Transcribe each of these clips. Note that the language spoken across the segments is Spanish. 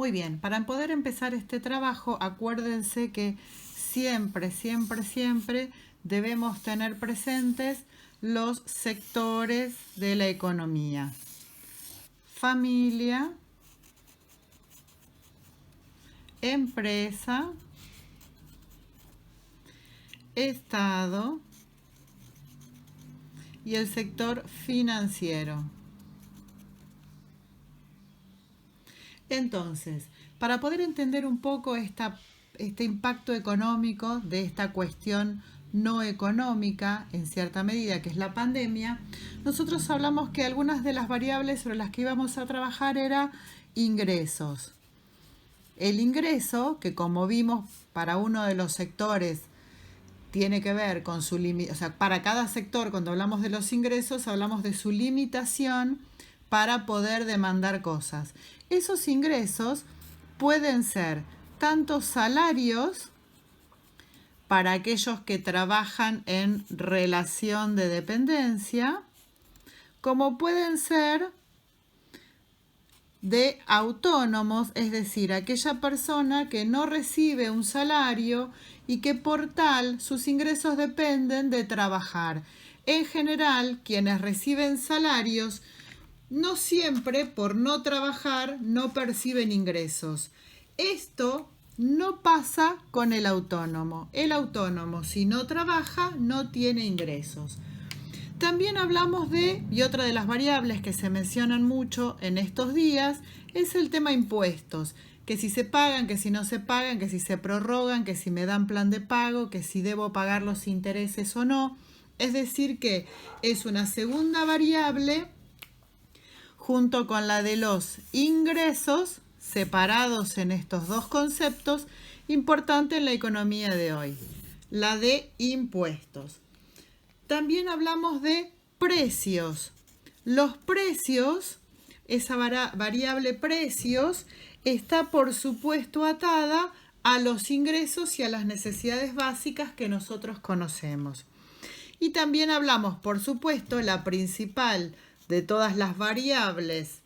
Muy bien, para poder empezar este trabajo, acuérdense que siempre, siempre, siempre debemos tener presentes los sectores de la economía. Familia, empresa, Estado y el sector financiero. Entonces, para poder entender un poco este impacto económico de esta cuestión no económica, en cierta medida, que es la pandemia, nosotros hablamos que algunas de las variables sobre las que íbamos a trabajar era ingresos. El ingreso, que como vimos para uno de los sectores tiene que ver con su limitación, o sea, para cada sector cuando hablamos de los ingresos hablamos de su limitación para poder demandar cosas. Esos ingresos pueden ser tanto salarios para aquellos que trabajan en relación de dependencia, como pueden ser de autónomos, es decir, aquella persona que no recibe un salario y que por tal sus ingresos dependen de trabajar. En general, quienes reciben salarios no siempre por no trabajar no perciben ingresos. Esto no pasa con el autónomo. El autónomo, si no trabaja, no tiene ingresos. También hablamos y otra de las variables que se mencionan mucho en estos días es el tema impuestos, que si se pagan, que si no se pagan, que si se prorrogan, que si me dan plan de pago, que si debo pagar los intereses o no. Es decir, que es una segunda variable junto con la de los ingresos, separados en estos dos conceptos, importante en la economía de hoy, la de impuestos. También hablamos de precios. Los precios, esa variable precios, está por supuesto atada a los ingresos y a las necesidades básicas que nosotros conocemos. Y también hablamos, por supuesto, la principal de todas las variables,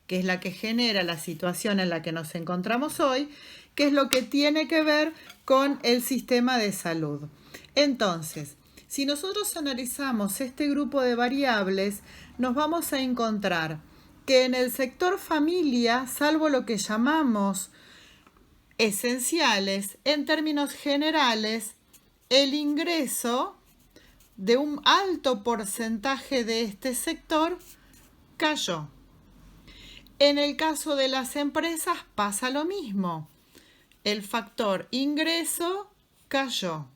que es la que genera la situación en la que nos encontramos hoy, que es lo que tiene que ver con el sistema de salud. Entonces, si nosotros analizamos este grupo de variables, nos vamos a encontrar que en el sector familia, salvo lo que llamamos esenciales, en términos generales, el ingreso de un alto porcentaje de este sector cayó. En el caso de las empresas pasa lo mismo. El factor ingreso cayó.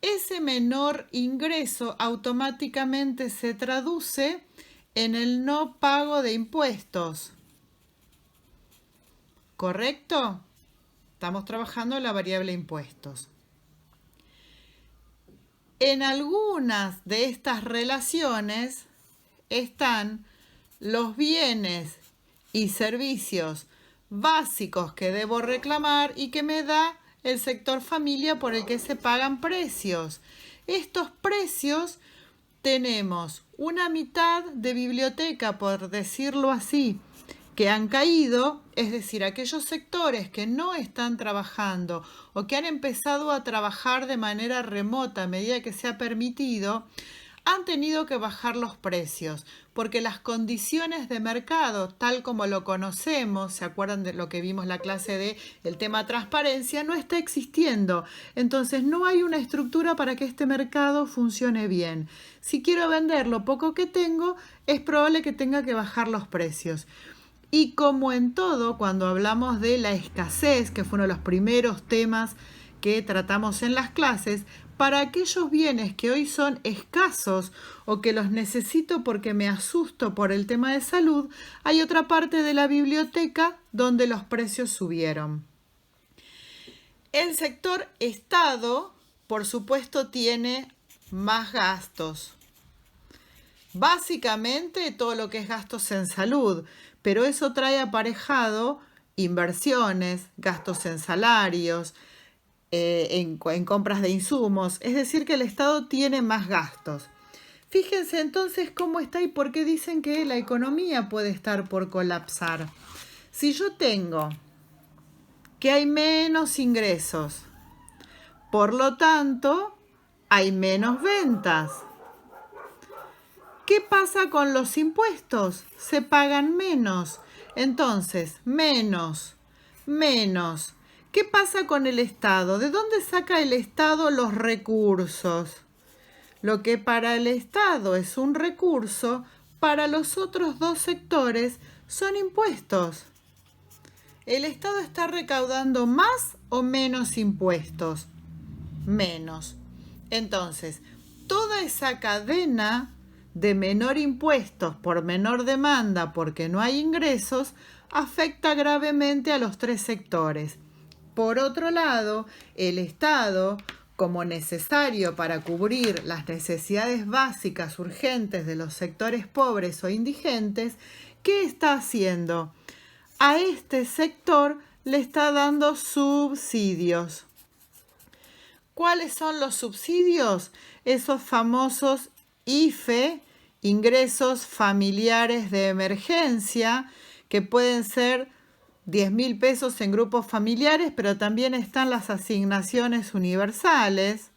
Ese menor ingreso automáticamente se traduce en el no pago de impuestos. ¿Correcto? Estamos trabajando en la variable impuestos. En algunas de estas relaciones están los bienes y servicios básicos que debo reclamar y que me da el sector familia por el que se pagan precios. Estos precios tenemos una mitad de biblioteca, por decirlo así, que han caído, es decir, aquellos sectores que no están trabajando o que han empezado a trabajar de manera remota a medida que se ha permitido, han tenido que bajar los precios, porque las condiciones de mercado, tal como lo conocemos, ¿se acuerdan de lo que vimos en la clase de el tema transparencia? No está existiendo. Entonces no hay una estructura para que este mercado funcione bien. Si quiero vender lo poco que tengo, es probable que tenga que bajar los precios. Y como en todo, cuando hablamos de la escasez, que fue uno de los primeros temas que tratamos en las clases, para aquellos bienes que hoy son escasos o que los necesito porque me asusto por el tema de salud, hay otra parte de la biblioteca donde los precios subieron. El sector Estado, por supuesto, tiene más gastos. Básicamente todo lo que es gastos en salud, pero eso trae aparejado inversiones, gastos en salarios, en compras de insumos, es decir que el Estado tiene más gastos. Fíjense entonces cómo está y por qué dicen que la economía puede estar por colapsar. Si yo tengo que hay menos ingresos, por lo tanto, hay menos ventas. ¿Qué pasa con los impuestos? Se pagan menos. Entonces, menos. ¿Qué pasa con el Estado? ¿De dónde saca el Estado los recursos? Lo que para el Estado es un recurso, para los otros dos sectores son impuestos. ¿El Estado está recaudando más o menos impuestos? Menos. Entonces, toda esa cadena de menor impuestos por menor demanda porque no hay ingresos afecta gravemente a los tres sectores. Por otro lado, el Estado, como necesario para cubrir las necesidades básicas urgentes de los sectores pobres o indigentes, ¿qué está haciendo? A este sector le está dando subsidios. ¿Cuáles son los subsidios? Esos famosos IFE, ingresos familiares de emergencia, que pueden ser 10.000 pesos en grupos familiares, pero también están las asignaciones universales.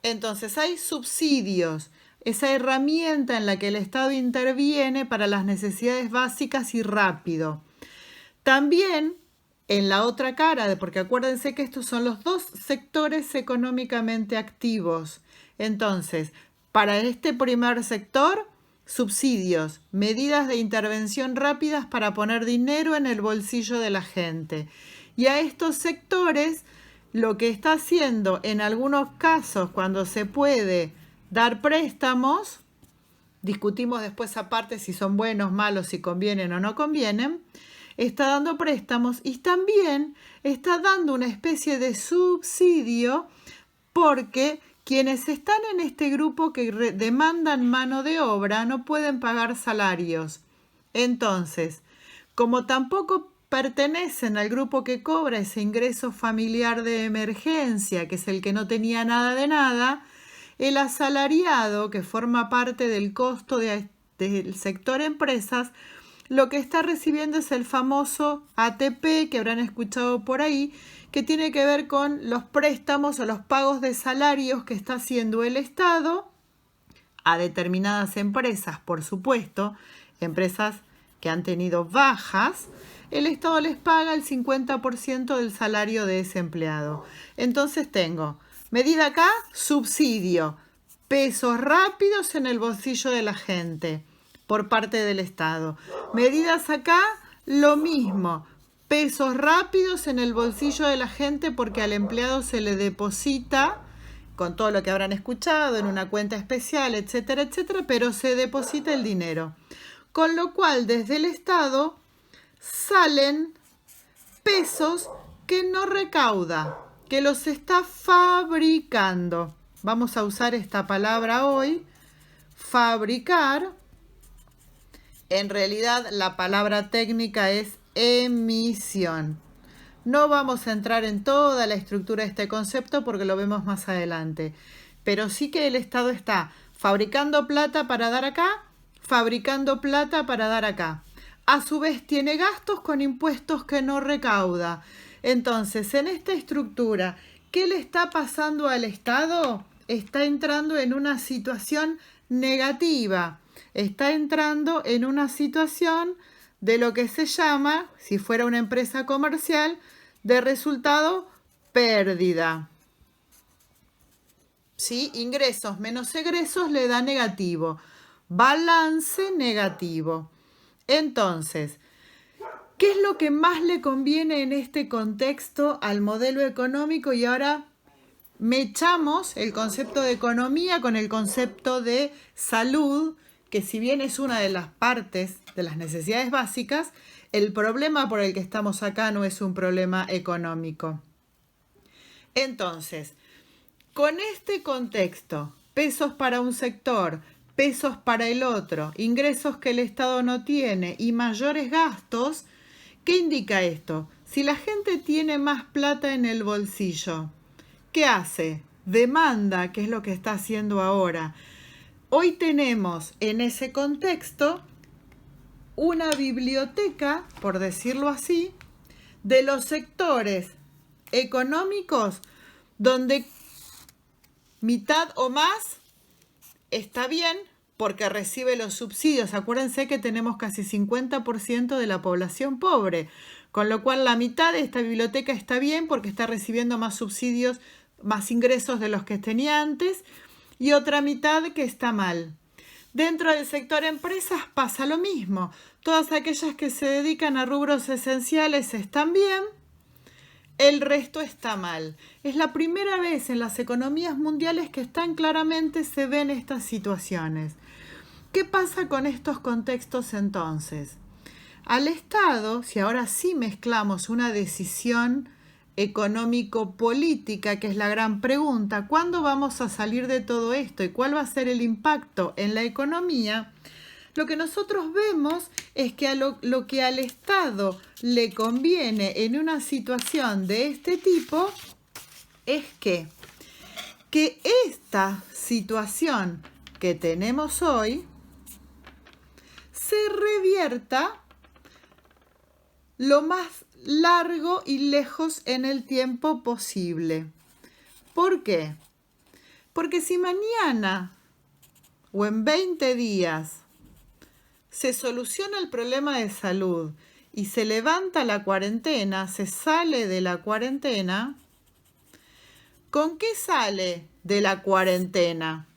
Entonces hay subsidios, esa herramienta en la que el Estado interviene para las necesidades básicas y rápido. También en la otra cara, porque acuérdense que estos son los dos sectores económicamente activos. Entonces, para este primer sector, subsidios, medidas de intervención rápidas para poner dinero en el bolsillo de la gente. Y a estos sectores, lo que está haciendo en algunos casos, cuando se puede dar préstamos, discutimos después aparte si son buenos, malos, si convienen o no convienen, está dando préstamos y también está dando una especie de subsidio porque quienes están en este grupo que demandan mano de obra no pueden pagar salarios. Entonces, como tampoco pertenecen al grupo que cobra ese ingreso familiar de emergencia, que es el que no tenía nada de nada, el asalariado, que forma parte del costo del sector empresas, lo que está recibiendo es el famoso ATP, que habrán escuchado por ahí, que tiene que ver con los préstamos o los pagos de salarios que está haciendo el Estado a determinadas empresas, por supuesto, empresas que han tenido bajas. El Estado les paga el 50% del salario de ese empleado. Entonces tengo, medida acá, subsidio, pesos rápidos en el bolsillo de la gente por parte del Estado. Medidas acá, lo mismo, pesos rápidos en el bolsillo de la gente porque al empleado se le deposita, con todo lo que habrán escuchado, en una cuenta especial, etcétera, etcétera, pero se deposita el dinero. Con lo cual, desde el Estado salen pesos que no recauda, que los está fabricando. Vamos a usar esta palabra hoy, fabricar. En realidad, la palabra técnica es emisión. No vamos a entrar en toda la estructura de este concepto porque lo vemos más adelante. Pero sí que el Estado está fabricando plata para dar acá, fabricando plata para dar acá. A su vez tiene gastos con impuestos que no recauda. Entonces, en esta estructura, ¿qué le está pasando al Estado? Está entrando en una situación negativa. Está entrando en una situación de lo que se llama, si fuera una empresa comercial, de resultado pérdida. ¿Sí? Ingresos menos egresos le da negativo. Balance negativo. Entonces, ¿qué es lo que más le conviene en este contexto al modelo económico? Y ahora mechamos el concepto de economía con el concepto de salud, que si bien es una de las partes de las necesidades básicas, el problema por el que estamos acá no es un problema económico. Entonces, con este contexto, pesos para un sector, pesos para el otro, ingresos que el Estado no tiene y mayores gastos, ¿qué indica esto? Si la gente tiene más plata en el bolsillo, ¿qué hace? Demanda, que es lo que está haciendo ahora. Hoy tenemos en ese contexto una biblioteca, por decirlo así, de los sectores económicos donde mitad o más está bien porque recibe los subsidios. Acuérdense que tenemos casi 50% de la población pobre, con lo cual la mitad de esta biblioteca está bien porque está recibiendo más subsidios, más ingresos de los que tenía antes, y otra mitad que está mal. Dentro del sector empresas pasa lo mismo. Todas aquellas que se dedican a rubros esenciales están bien, el resto está mal. Es la primera vez en las economías mundiales que tan claramente se ven estas situaciones. ¿Qué pasa con estos contextos entonces? Al Estado, si ahora sí mezclamos una decisión económico-política, que es la gran pregunta, ¿cuándo vamos a salir de todo esto y cuál va a ser el impacto en la economía? Lo que nosotros vemos es que lo que al Estado le conviene en una situación de este tipo es que esta situación que tenemos hoy se revierta lo más largo y lejos en el tiempo posible. ¿Por qué? Porque si mañana o en 20 días se soluciona el problema de salud y se levanta la cuarentena, se sale de la cuarentena, ¿con qué sale de la cuarentena?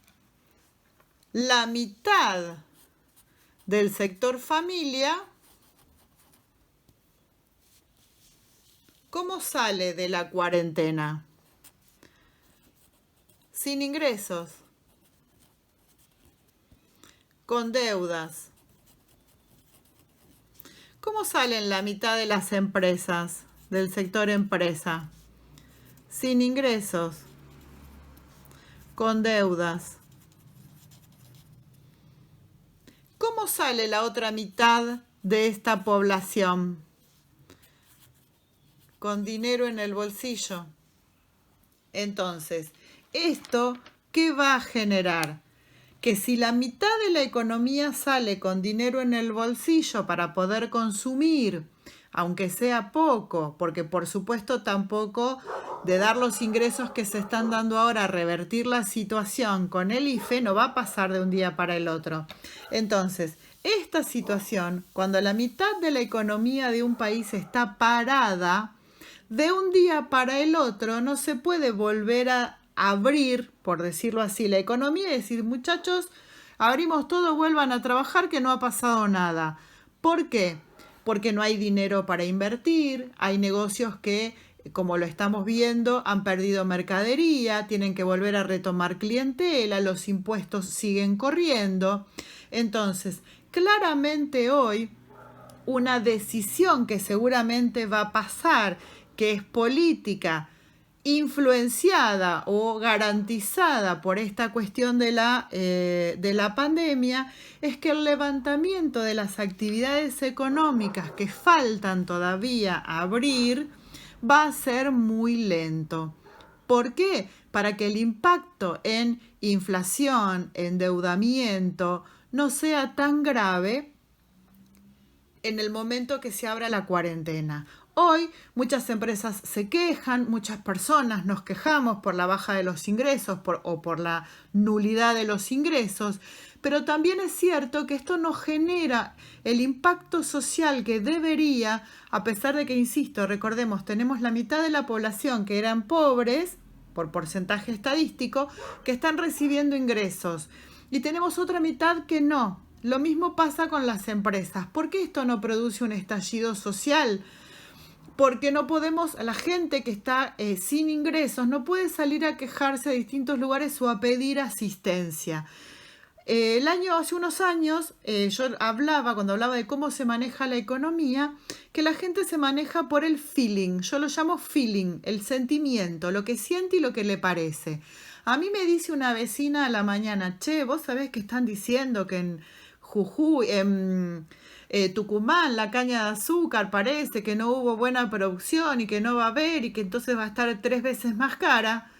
La mitad del sector familia. ¿Cómo sale de la cuarentena? Sin ingresos, con deudas. ¿Cómo salen la mitad de las empresas del sector empresa? Sin ingresos, con deudas. ¿Cómo sale la otra mitad de esta población? Con dinero en el bolsillo. Entonces, ¿esto qué va a generar? Que si la mitad de la economía sale con dinero en el bolsillo para poder consumir, aunque sea poco, porque por supuesto tampoco de dar los ingresos que se están dando ahora, revertir la situación con el IFE, no va a pasar de un día para el otro. Entonces, esta situación, cuando la mitad de la economía de un país está parada, de un día para el otro no se puede volver a abrir, por decirlo así, la economía y decir, muchachos, abrimos todo, vuelvan a trabajar, que no ha pasado nada. ¿Por qué? Porque no hay dinero para invertir, hay negocios que, como lo estamos viendo, han perdido mercadería, tienen que volver a retomar clientela, los impuestos siguen corriendo. Entonces, claramente hoy, una decisión que seguramente va a pasar, que es política, influenciada o garantizada por esta cuestión de la pandemia, es que el levantamiento de las actividades económicas que faltan todavía abrir va a ser muy lento. ¿Por qué? Para que el impacto en inflación, endeudamiento, no sea tan grave en el momento que se abra la cuarentena. Hoy muchas empresas se quejan, muchas personas nos quejamos por la baja de los ingresos o por la nulidad de los ingresos, pero también es cierto que esto no genera el impacto social que debería, a pesar de que, insisto, recordemos, tenemos la mitad de la población que eran pobres, por porcentaje estadístico, que están recibiendo ingresos, y tenemos otra mitad que no. Lo mismo pasa con las empresas. ¿Por qué esto no produce un estallido social? Porque no podemos, la gente que está sin ingresos no puede salir a quejarse de distintos lugares o a pedir asistencia. Hace unos años, yo cuando hablaba de cómo se maneja la economía, que la gente se maneja por el feeling. Yo lo llamo feeling, el sentimiento, lo que siente y lo que le parece. A mí me dice una vecina a la mañana, che, vos sabés que están diciendo que en Jujuy, en Tucumán, la caña de azúcar parece que no hubo buena producción y que no va a haber y que entonces va a estar 3 veces más cara.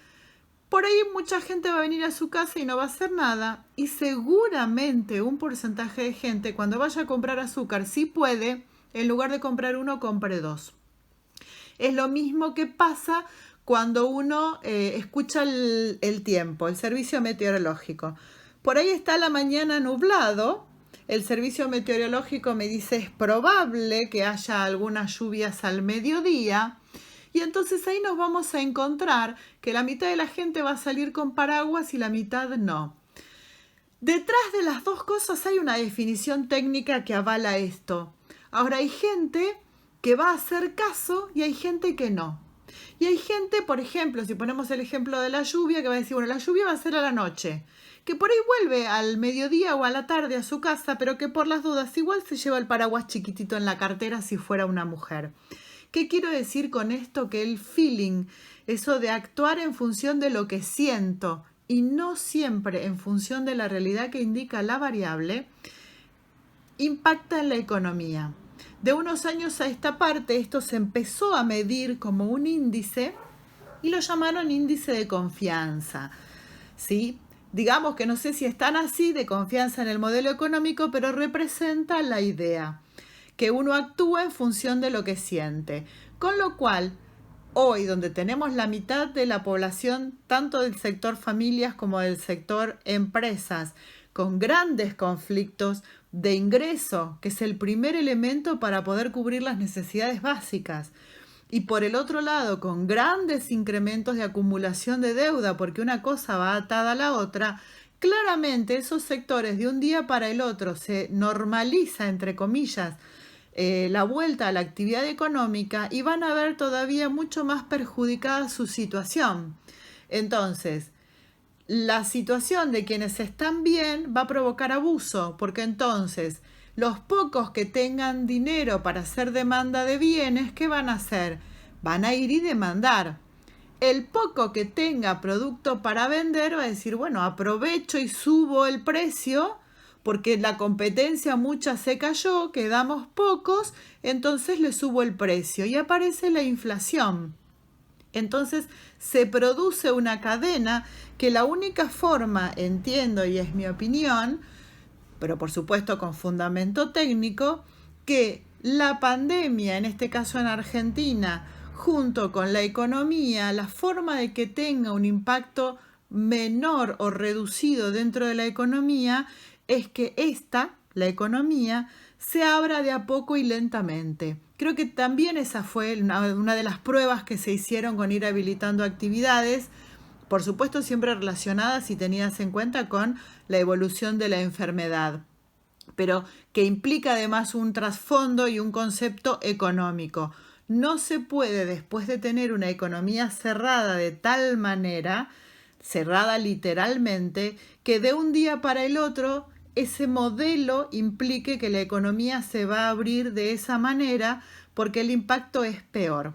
Por ahí mucha gente va a venir a su casa y no va a hacer nada. Y seguramente un porcentaje de gente cuando vaya a comprar azúcar, si puede, en lugar de comprar uno, compre dos. Es lo mismo que pasa cuando uno escucha el tiempo, el servicio meteorológico. Por ahí está la mañana nublado. El servicio meteorológico me dice es probable que haya algunas lluvias al mediodía. Y entonces ahí nos vamos a encontrar que la mitad de la gente va a salir con paraguas y la mitad no. Detrás de las dos cosas hay una definición técnica que avala esto. Ahora hay gente que va a hacer caso y hay gente que no. Y hay gente, por ejemplo, si ponemos el ejemplo de la lluvia, que va a decir, bueno, la lluvia va a ser a la noche, que por ahí vuelve al mediodía o a la tarde a su casa, pero que por las dudas igual se lleva el paraguas chiquitito en la cartera si fuera una mujer. ¿Qué quiero decir con esto? Que el feeling, eso de actuar en función de lo que siento y no siempre en función de la realidad que indica la variable, impacta en la economía. De unos años a esta parte, esto se empezó a medir como un índice y lo llamaron índice de confianza, ¿sí? Digamos que no sé si están así de confianza en el modelo económico, pero representa la idea que uno actúa en función de lo que siente. Con lo cual, hoy donde tenemos la mitad de la población, tanto del sector familias como del sector empresas, con grandes conflictos de ingreso, que es el primer elemento para poder cubrir las necesidades básicas. Y por el otro lado, con grandes incrementos de acumulación de deuda, porque una cosa va atada a la otra, claramente esos sectores de un día para el otro se normaliza, entre comillas, la vuelta a la actividad económica y van a ver todavía mucho más perjudicada su situación. Entonces, la situación de quienes están bien va a provocar abuso, porque entonces los pocos que tengan dinero para hacer demanda de bienes, ¿qué van a hacer? Van a ir y demandar. El poco que tenga producto para vender va a decir, bueno, aprovecho y subo el precio porque la competencia mucha se cayó, quedamos pocos, entonces le subo el precio y aparece la inflación. Entonces se produce una cadena que la única forma, entiendo y es mi opinión, pero por supuesto con fundamento técnico, que la pandemia, en este caso en Argentina, junto con la economía, la forma de que tenga un impacto menor o reducido dentro de la economía, es que la economía, se abra de a poco y lentamente. Creo que también esa fue una de las pruebas que se hicieron con ir habilitando actividades, por supuesto siempre relacionadas y tenidas en cuenta con la evolución de la enfermedad, pero que implica además un trasfondo y un concepto económico. No se puede, después de tener una economía cerrada de tal manera, cerrada literalmente, que de un día para el otro ese modelo implique que la economía se va a abrir de esa manera porque el impacto es peor.